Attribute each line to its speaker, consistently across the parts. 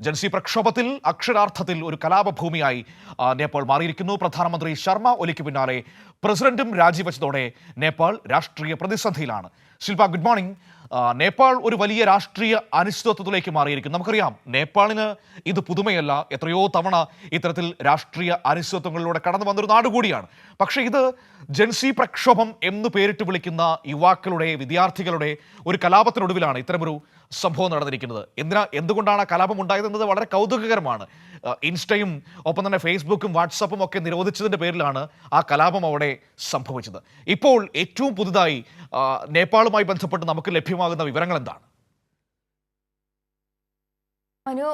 Speaker 1: ജൻസി പ്രക്ഷോഭത്തിൽ അക്ഷരാർത്ഥത്തിൽ ഒരു കലാപഭൂമിയായി നേപ്പാൾ മാറിയിരിക്കുന്നു. പ്രധാനമന്ത്രി ശർമ്മ ഒലിക്ക് പിന്നാലെ പ്രസിഡന്റും രാജിവെച്ചതോടെ നേപ്പാൾ രാഷ്ട്രീയ പ്രതിസന്ധിയിലാണ്. ശിൽപ, ഗുഡ് മോർണിംഗ്. നേപ്പാൾ ഒരു വലിയ രാഷ്ട്രീയ അനിശ്ചിതത്വത്തിലേക്ക് മാറിയിരിക്കുന്നു. നമുക്കറിയാം, നേപ്പാളിന് ഇത് പുതുമയല്ല. എത്രയോ തവണ ഇത്തരത്തിൽ രാഷ്ട്രീയ അനിശ്ചിതത്വങ്ങളിലൂടെ കടന്നു വന്നൊരു നാടുകൂടിയാണ്. പക്ഷേ ഇത് ജൻസി പ്രക്ഷോഭം എന്ന് പേരിട്ട് വിളിക്കുന്ന യുവാക്കളുടെ, വിദ്യാർത്ഥികളുടെ ഒരു കലാപത്തിനൊടുവിലാണ് ഇത്തരമൊരു സംഭവം നടന്നിരിക്കുന്നത്. എന്തുകൊണ്ടാണ് ആ കലാപം ഉണ്ടായതെന്നത് വളരെ കൗതുകകരമാണ്. ഇൻസ്റ്റയും ഒപ്പം തന്നെ ഫേസ്ബുക്കും വാട്സപ്പും ഒക്കെ നിരോധിച്ചതിൻ്റെ പേരിലാണ് ആ കലാപം അവിടെ സംഭവിച്ചത്. ഇപ്പോൾ ഏറ്റവും പുതുതായി നേപ്പാളുമായി ബന്ധപ്പെട്ട് നമുക്ക് ലഭ്യമാകുന്ന വിവരങ്ങൾ എന്താണ്?
Speaker 2: മനു,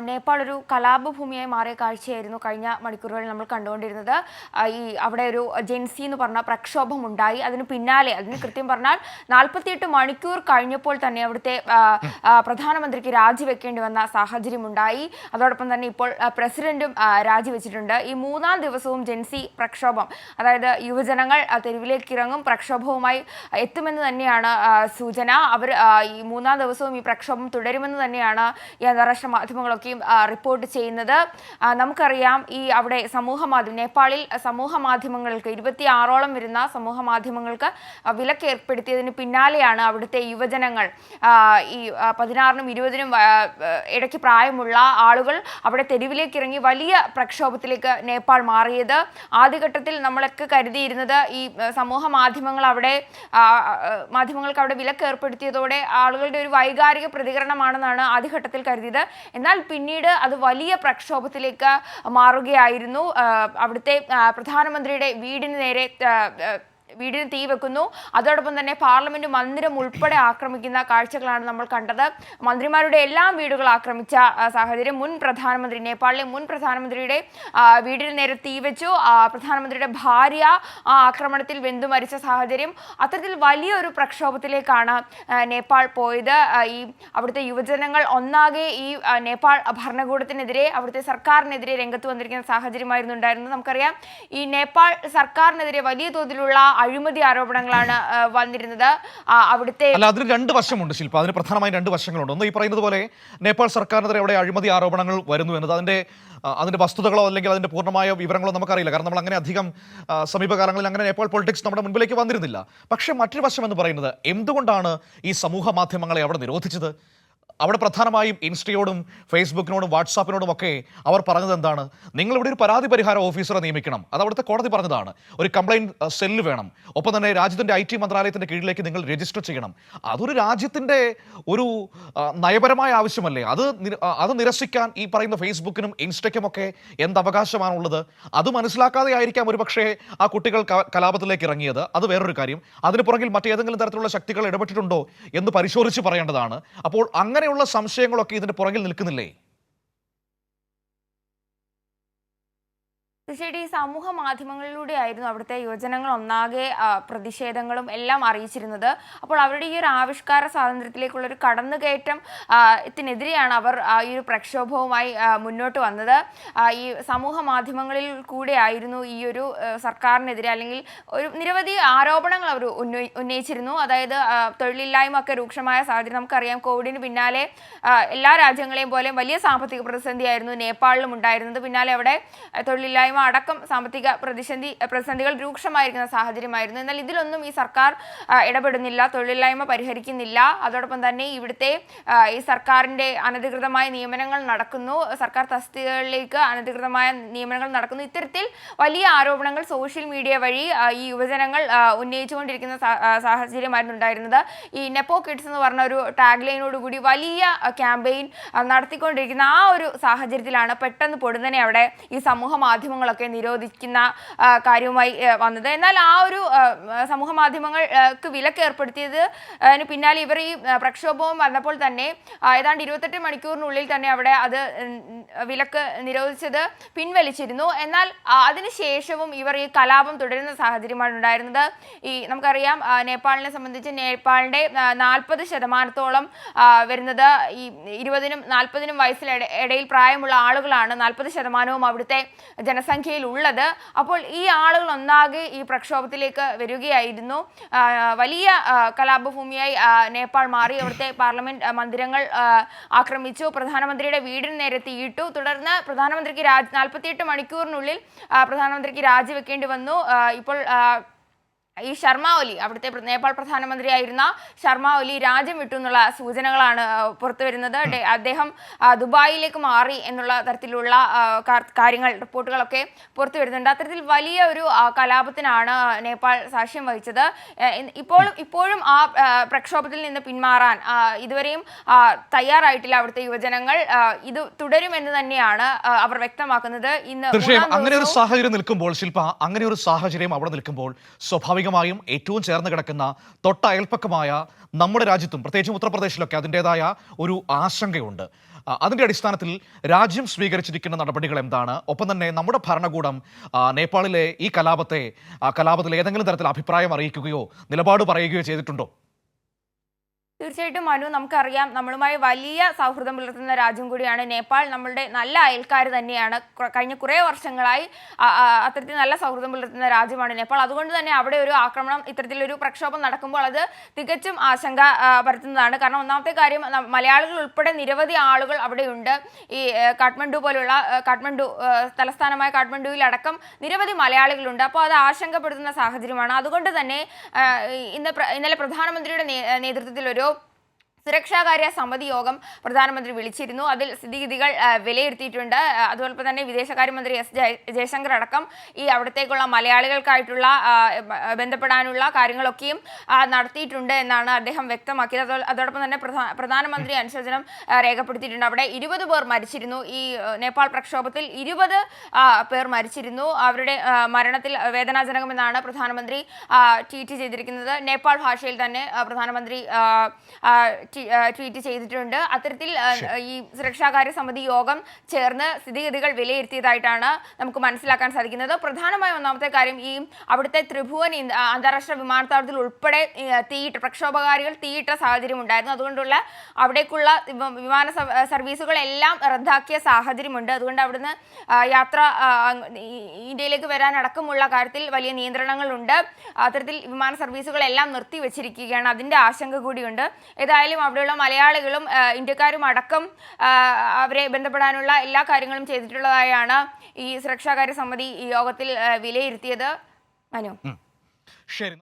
Speaker 2: നേപ്പാൾ ഒരു കലാപഭൂമിയായി മാറിയ കാഴ്ചയായിരുന്നു കഴിഞ്ഞ മണിക്കൂറുകളിൽ നമ്മൾ കണ്ടുകൊണ്ടിരുന്നത്. അവിടെ ഒരു ജെൻസി എന്ന് പറഞ്ഞ പ്രക്ഷോഭം ഉണ്ടായി. അതിന് പിന്നാലെ, അതിന് കൃത്യം പറഞ്ഞാൽ 48 മണിക്കൂർ കഴിഞ്ഞപ്പോൾ തന്നെ അവിടുത്തെ പ്രധാനമന്ത്രിക്ക് രാജിവെക്കേണ്ടി വന്ന സാഹചര്യം ഉണ്ടായി. അതോടൊപ്പം തന്നെ ഇപ്പോൾ പ്രസിഡന്റും രാജിവെച്ചിട്ടുണ്ട്. ഈ മൂന്നാം ദിവസവും ജെൻസി പ്രക്ഷോഭം, അതായത് യുവജനങ്ങൾ തെരുവിലേക്ക് ഇറങ്ങും, പ്രക്ഷോഭവുമായി എത്തുമെന്ന് തന്നെയാണ് സൂചന. അവർ ഈ മൂന്നാം ദിവസവും ഈ പ്രക്ഷോഭം തുടരുമെന്ന് തന്നെയാണ് ഈ അന്താരാഷ്ട്ര മാധ്യമങ്ങളൊക്കെയും റിപ്പോർട്ട് ചെയ്യുന്നത്. നമുക്കറിയാം, ഈ അവിടെ നേപ്പാളിൽ സമൂഹ മാധ്യമങ്ങൾക്ക് 26ഓളം വരുന്ന സമൂഹ മാധ്യമങ്ങൾക്ക് വിലക്ക് ഏർപ്പെടുത്തിയതിന് പിന്നാലെയാണ് അവിടുത്തെ യുവജനങ്ങൾ, ഈ 16നും 20നും ഇടയ്ക്ക് പ്രായമുള്ള ആളുകൾ അവിടെ തെരുവിലേക്ക് ഇറങ്ങി വലിയ പ്രക്ഷോഭത്തിലേക്ക് നേപ്പാൾ മാറിയത്. ആദ്യഘട്ടത്തിൽ നമ്മളൊക്കെ കരുതിയിരുന്നത് ഈ സമൂഹ മാധ്യമങ്ങൾക്ക് അവിടെ വിലക്ക് ഏർപ്പെടുത്തിയതോടെ ആളുകളുടെ ഒരു വൈകാരിക പ്രതികരണമാണെന്നാണ് ആദ്യഘട്ടത്തിൽ കരുതിയത്. എന്നാൽ പിന്നീട് അത് വലിയ പ്രക്ഷോഭത്തിലേക്ക് മാറുകയായിരുന്നു. അവിടുത്തെ പ്രധാനമന്ത്രിയുടെ വീടിന് തീ വെക്കുന്നു. അതോടൊപ്പം തന്നെ പാർലമെന്റ് മന്ദിരം ഉൾപ്പെടെ ആക്രമിക്കുന്ന കാഴ്ചകളാണ് നമ്മൾ കണ്ടത്. മന്ത്രിമാരുടെ എല്ലാം വീടുകൾ ആക്രമിച്ച സാഹചര്യം. നേപ്പാളിലെ മുൻ പ്രധാനമന്ത്രിയുടെ വീടിന് നേരെ തീ വെച്ചു. പ്രധാനമന്ത്രിയുടെ ഭാര്യ ആ ആക്രമണത്തിൽ വെന്തു മരിച്ച സാഹചര്യം. അത്തരത്തിൽ വലിയൊരു പ്രക്ഷോഭത്തിലേക്കാണ് നേപ്പാൾ പോയത്. ഈ അവിടുത്തെ യുവജനങ്ങൾ ഒന്നാകെ ഈ നേപ്പാൾ ഭരണകൂടത്തിനെതിരെ, അവിടുത്തെ സർക്കാരിനെതിരെ രംഗത്ത് വന്നിരിക്കുന്ന സാഹചര്യമായിരുന്നു ഉണ്ടായിരുന്നത്. നമുക്കറിയാം, ഈ നേപ്പാൾ സർക്കാരിനെതിരെ വലിയ തോതിലുള്ള അഴിമതി ആരോപണങ്ങളാണ് വന്നിരുന്നത്. അവിടുത്തെ
Speaker 1: അതിന് രണ്ട് വശമുണ്ട് ശില്പ. അതിന് പ്രധാനമായും രണ്ട് വശങ്ങളുണ്ട്. ഒന്ന്, ഈ പറയുന്നത് പോലെ നേപ്പാൾ സർക്കാരിനെതിരെ അവിടെ അഴിമതി ആരോപണങ്ങൾ വരുന്നു എന്നത് അതിന്റെ വസ്തുതകളോ അല്ലെങ്കിൽ അതിന്റെ പൂർണ്ണമായ വിവരങ്ങളോ നമുക്കറിയില്ല. കാരണം നമ്മൾ അങ്ങനെ അധികം സമീപകാലങ്ങളിൽ അങ്ങനെ നേപ്പാൾ പൊളിറ്റിക്സ് നമ്മുടെ മുൻപിലേക്ക് വന്നിരുന്നില്ല. പക്ഷേ മറ്റൊരു വശം എന്ന് പറയുന്നത്, എന്തുകൊണ്ടാണ് ഈ സമൂഹ മാധ്യമങ്ങളെ അവിടെ നിരോധിച്ചത്? അവിടെ പ്രധാനമായും ഇൻസ്റ്റയോടും ഫേസ്ബുക്കിനോടും വാട്സാപ്പിനോടും ഒക്കെ അവർ പറഞ്ഞത് എന്താണ്? നിങ്ങളിവിടെ ഒരു പരാതി പരിഹാര ഓഫീസറെ നിയമിക്കണം. അത് അവിടുത്തെ കോടതി പറഞ്ഞതാണ്. ഒരു കംപ്ലൈൻറ്റ് സെല്ല് വേണം. ഒപ്പം തന്നെ രാജ്യത്തിൻ്റെ IT മന്ത്രാലയത്തിൻ്റെ കീഴിലേക്ക് നിങ്ങൾ രജിസ്റ്റർ ചെയ്യണം. അതൊരു രാജ്യത്തിൻ്റെ ഒരു നയപരമായ ആവശ്യമല്ലേ? അത് നിരസിക്കാൻ ഈ പറയുന്ന ഫേസ്ബുക്കിനും ഇൻസ്റ്റയ്ക്കുമൊക്കെ എന്ത് അവകാശമാണുള്ളത്? അത് മനസ്സിലാക്കാതെ ആയിരിക്കാം ഒരു പക്ഷേ ആ കുട്ടികൾ കലാപത്തിലേക്ക് ഇറങ്ങിയത്. അത് വേറൊരു കാര്യം. അതിന് പുറകിൽ മറ്റേതെങ്കിലും തരത്തിലുള്ള ശക്തികൾ ഇടപെട്ടിട്ടുണ്ടോ എന്ന് പരിശോധിച്ച് പറയേണ്ടതാണ്. അപ്പോൾ അങ്ങനെയുള്ള സംശയങ്ങളൊക്കെ ഇതിന്റെ പുറകിൽ നിൽക്കുന്നില്ലേ?
Speaker 2: തീർച്ചയായിട്ടും ഈ സമൂഹ മാധ്യമങ്ങളിലൂടെ ആയിരുന്നു അവിടുത്തെ യുവജനങ്ങൾ ഒന്നാകെ പ്രതിഷേധങ്ങളും എല്ലാം അറിയിച്ചിരുന്നത്. അപ്പോൾ അവരുടെ ഈ ഒരു ആവിഷ്കാര സ്വാതന്ത്ര്യത്തിലേക്കുള്ള ഒരു കടന്നുകയറ്റത്തിനെതിരെയാണ് അവർ ഈ ഒരു പ്രക്ഷോഭവുമായി മുന്നോട്ട് വന്നത്. ഈ സമൂഹ മാധ്യമങ്ങളിൽ കൂടെ ആയിരുന്നു ഈ ഒരു സർക്കാരിനെതിരെ അല്ലെങ്കിൽ ഒരു നിരവധി ആരോപണങ്ങൾ അവർ ഉന്നയിച്ചിരുന്നു. അതായത് തൊഴിലില്ലായ്മ ഒക്കെ രൂക്ഷമായ സാഹചര്യം. നമുക്കറിയാം, കോവിഡിന് പിന്നാലെ എല്ലാ രാജ്യങ്ങളെയും പോലെ വലിയ സാമ്പത്തിക പ്രതിസന്ധിയായിരുന്നു നേപ്പാളിലും ഉണ്ടായിരുന്നത്. പിന്നാലെ അവിടെ തൊഴിലില്ലായ്മ അടക്കം സാമ്പത്തിക പ്രതിസന്ധികൾ രൂക്ഷമായിരിക്കുന്ന സാഹചര്യമായിരുന്നു. എന്നാൽ ഇതിലൊന്നും ഈ സർക്കാർ ഇടപെടുന്നില്ല, തൊഴിലില്ലായ്മ പരിഹരിക്കുന്നില്ല. അതോടൊപ്പം തന്നെ ഇവിടുത്തെ ഈ സർക്കാരിൻ്റെ അനധികൃതമായ നിയമനങ്ങൾ നടക്കുന്നു, സർക്കാർ തസ്തികകളിലേക്ക് അനധികൃതമായ നിയമനങ്ങൾ നടക്കുന്നു. ഇത്തരത്തിൽ വലിയ ആരോപണങ്ങൾ സോഷ്യൽ മീഡിയ വഴി ഈ യുവജനങ്ങൾ ഉന്നയിച്ചുകൊണ്ടിരിക്കുന്ന സാഹചര്യമായിരുന്നു ഉണ്ടായിരുന്നത്. ഈ നെപ്പോ കിഡ്സ് എന്ന് പറഞ്ഞ ഒരു ടാഗ് ലൈനോടുകൂടി വലിയ ക്യാമ്പയിൻ നടത്തിക്കൊണ്ടിരിക്കുന്ന ആ ഒരു സാഹചര്യത്തിലാണ് പെട്ടെന്ന് പൊടുന്നനെ അവിടെ ഈ സമൂഹ മാധ്യമങ്ങളൊക്കെ നിരോധിക്കുന്ന കാര്യവുമായി വന്നത്. എന്നാൽ ആ ഒരു സമൂഹ മാധ്യമങ്ങൾക്ക് വിലക്ക് ഏർപ്പെടുത്തിയതിന് പിന്നാലെ ഇവർ ഈ പ്രക്ഷോഭവും വന്നപ്പോൾ തന്നെ ഏതാണ്ട് 28 മണിക്കൂറിനുള്ളിൽ തന്നെ അവിടെ അത് വിലക്ക് നിരോധിച്ചത് പിൻവലിച്ചിരുന്നു. എന്നാൽ അതിനുശേഷവും ഇവർ ഈ കലാപം തുടരുന്ന സാഹചര്യമാണ് ഉണ്ടായിരുന്നത്. നമുക്കറിയാം, നേപ്പാളിനെ സംബന്ധിച്ച് നേപ്പാളിൻ്റെ 40% വരുന്നത് ഈ 20നും 40നും വയസ്സിനിടയിൽ പ്രായമുള്ള ആളുകളാണ്. 40% അവിടുത്തെ ജനസംഖ്യ ജനസംഖ്യയിൽ ഉള്ളത്. അപ്പോൾ ഈ ആളുകൾ ഒന്നാകെ ഈ പ്രക്ഷോഭത്തിലേക്ക് വരികയായിരുന്നു. വലിയ കലാപഭൂമിയായി നേപ്പാൾ മാറി. അവിടുത്തെ പാർലമെന്റ് മന്ദിരങ്ങൾ ആക്രമിച്ചു, പ്രധാനമന്ത്രിയുടെ വീടിന് നേരെ തീയിട്ടു. തുടർന്ന് പ്രധാനമന്ത്രിക്ക് 48 മണിക്കൂറിനുള്ളിൽ പ്രധാനമന്ത്രിക്ക് രാജിവെക്കേണ്ടി വന്നു. ഇപ്പോൾ ഈ ശർമ്മ ഒലി, അവിടുത്തെ നേപ്പാൾ പ്രധാനമന്ത്രിയായിരുന്ന ശർമ്മ ഒലി രാജ്യം വിട്ടു എന്നുള്ള സൂചനകളാണ് പുറത്തു വരുന്നത്. അദ്ദേഹം ദുബായിലേക്ക് മാറി എന്നുള്ള തരത്തിലുള്ള കാര്യങ്ങൾ, റിപ്പോർട്ടുകളൊക്കെ പുറത്തു വരുന്നുണ്ട്. അത്തരത്തിൽ വലിയ ഒരു കലാപത്തിനാണ് നേപ്പാൾ സാക്ഷ്യം വഹിച്ചത്. ഇപ്പോഴും ആ പ്രക്ഷോഭത്തിൽ നിന്ന് പിന്മാറാൻ ഇതുവരെയും തയ്യാറായിട്ടില്ല അവിടുത്തെ യുവജനങ്ങൾ. ഇത് തുടരുമെന്ന് തന്നെയാണ് അവർ വ്യക്തമാക്കുന്നത്. ഇന്ന്
Speaker 1: തീർച്ചയായും അങ്ങനെ ഒരു സാഹചര്യം നിൽക്കുമ്പോൾ ശില്പ, അങ്ങനെ ഒരു സാഹചര്യം അവിടെ നിൽക്കുമ്പോൾ സ്വാഭാവികമായും ഏറ്റവും ചേർന്ന് കിടക്കുന്ന തൊട്ട അയൽപ്പക്കമായ നമ്മുടെ രാജ്യത്തും പ്രത്യേകിച്ചും ഉത്തർപ്രദേശിലൊക്കെ അതിൻ്റെതായ ഒരു ആശങ്കയുണ്ട്. അതിൻ്റെ അടിസ്ഥാനത്തിൽ രാജ്യം സ്വീകരിച്ചിരിക്കുന്ന നടപടികൾ എന്താണ്? ഒപ്പം തന്നെ നമ്മുടെ ഭരണകൂടം നേപ്പാളിലെ ഈ കലാപത്തിൽ ഏതെങ്കിലും തരത്തിൽ അഭിപ്രായം അറിയിക്കുകയോ നിലപാട് പറയുകയോ ചെയ്തിട്ടുണ്ടോ?
Speaker 2: തീർച്ചയായിട്ടും മനു, നമുക്കറിയാം നമ്മളുമായി വലിയ സൗഹൃദം പുലർത്തുന്ന രാജ്യം കൂടിയാണ് നേപ്പാൾ. നമ്മളുടെ നല്ല അയൽക്കാർ തന്നെയാണ്. കഴിഞ്ഞ കുറേ വർഷങ്ങളായി അത്തരത്തിൽ നല്ല സൗഹൃദം പുലർത്തുന്ന രാജ്യമാണ് നേപ്പാൾ. അതുകൊണ്ട് തന്നെ അവിടെ ഒരു ആക്രമണം, ഇത്തരത്തിലൊരു പ്രക്ഷോഭം നടക്കുമ്പോൾ അത് തികച്ചും ആശങ്ക പരത്തുന്നതാണ്. കാരണം ഒന്നാമത്തെ കാര്യം, മലയാളികൾ ഉൾപ്പെടെ നിരവധി ആളുകൾ അവിടെയുണ്ട്. ഈ കാഠ്മണ്ഡു തലസ്ഥാനമായ കാഠ്മണ്ഡുവിലടക്കം നിരവധി മലയാളികളുണ്ട്. അപ്പോൾ അത് ആശങ്കപ്പെടുത്തുന്ന സാഹചര്യമാണ്. അതുകൊണ്ട് തന്നെ ഇന്നലെ പ്രധാനമന്ത്രിയുടെ നേതൃത്വത്തിൽ ഒരു സുരക്ഷാകാര്യ സമിതി യോഗം പ്രധാനമന്ത്രി വിളിച്ചിരുന്നു. അതിൽ സ്ഥിതിഗതികൾ വിലയിരുത്തിയിട്ടുണ്ട്. അതുപോലെ തന്നെ വിദേശകാര്യമന്ത്രി എസ് ജയശങ്കർ അടക്കം ഈ അവിടത്തേക്കുള്ള മലയാളികൾക്കായിട്ടുള്ള ബന്ധപ്പെടാനുള്ള കാര്യങ്ങളൊക്കെയും നടത്തിയിട്ടുണ്ട് എന്നാണ് അദ്ദേഹം വ്യക്തമാക്കിയത്. അതോടൊപ്പം തന്നെ പ്രധാനമന്ത്രി അനുശോചനം രേഖപ്പെടുത്തിയിട്ടുണ്ട്. അവിടെ 20 പേർ മരിച്ചിരുന്നു. ഈ നേപ്പാൾ പ്രക്ഷോഭത്തിൽ 20 പേർ മരിച്ചിരുന്നു. അവരുടെ മരണത്തിൽ വേദനാജനകമെന്നാണ് പ്രധാനമന്ത്രി ട്വീറ്റ് ചെയ്തിരിക്കുന്നത്. നേപ്പാൾ ഭാഷയിൽ തന്നെ പ്രധാനമന്ത്രി ട്വീറ്റ് ചെയ്തിട്ടുണ്ട്. അത്തരത്തിൽ ഈ സുരക്ഷാകാര്യ സമിതി യോഗം ചേർന്ന് സ്ഥിതിഗതികൾ വിലയിരുത്തിയതായിട്ടാണ് നമുക്ക് മനസ്സിലാക്കാൻ സാധിക്കുന്നത്. പ്രധാനമായും ഒന്നാമത്തെ കാര്യം, ഈ അവിടുത്തെ ത്രിഭുവൻ അന്താരാഷ്ട്ര വിമാനത്താവളത്തിൽ ഉൾപ്പെടെ പ്രക്ഷോഭകാരികൾ തീയിട്ട സാഹചര്യം ഉണ്ടായിരുന്നു. അതുകൊണ്ടുള്ള അവിടേക്കുള്ള വിമാന സർവീസുകളെല്ലാം റദ്ദാക്കിയ സാഹചര്യമുണ്ട്. അതുകൊണ്ട് അവിടുന്ന് യാത്ര ഇന്ത്യയിലേക്ക് വരാനടക്കമുള്ള കാര്യത്തിൽ വലിയ നിയന്ത്രണങ്ങളുണ്ട്. അത്തരത്തിൽ വിമാന സർവീസുകളെല്ലാം നിർത്തിവെച്ചിരിക്കുകയാണ്. അതിൻ്റെ ആശങ്ക കൂടിയുണ്ട്. ഏതായാലും അവിടെയുള്ള മലയാളികളും ഇന്ത്യക്കാരും അടക്കം അവരെ ബന്ധപ്പെടാനുള്ള എല്ലാ കാര്യങ്ങളും ചെയ്തിട്ടുള്ളതായാണ് ഈ സുരക്ഷാകാര്യ സമിതി യോഗത്തിൽ വിലയിരുത്തിയത്. മനു,
Speaker 1: ശരി.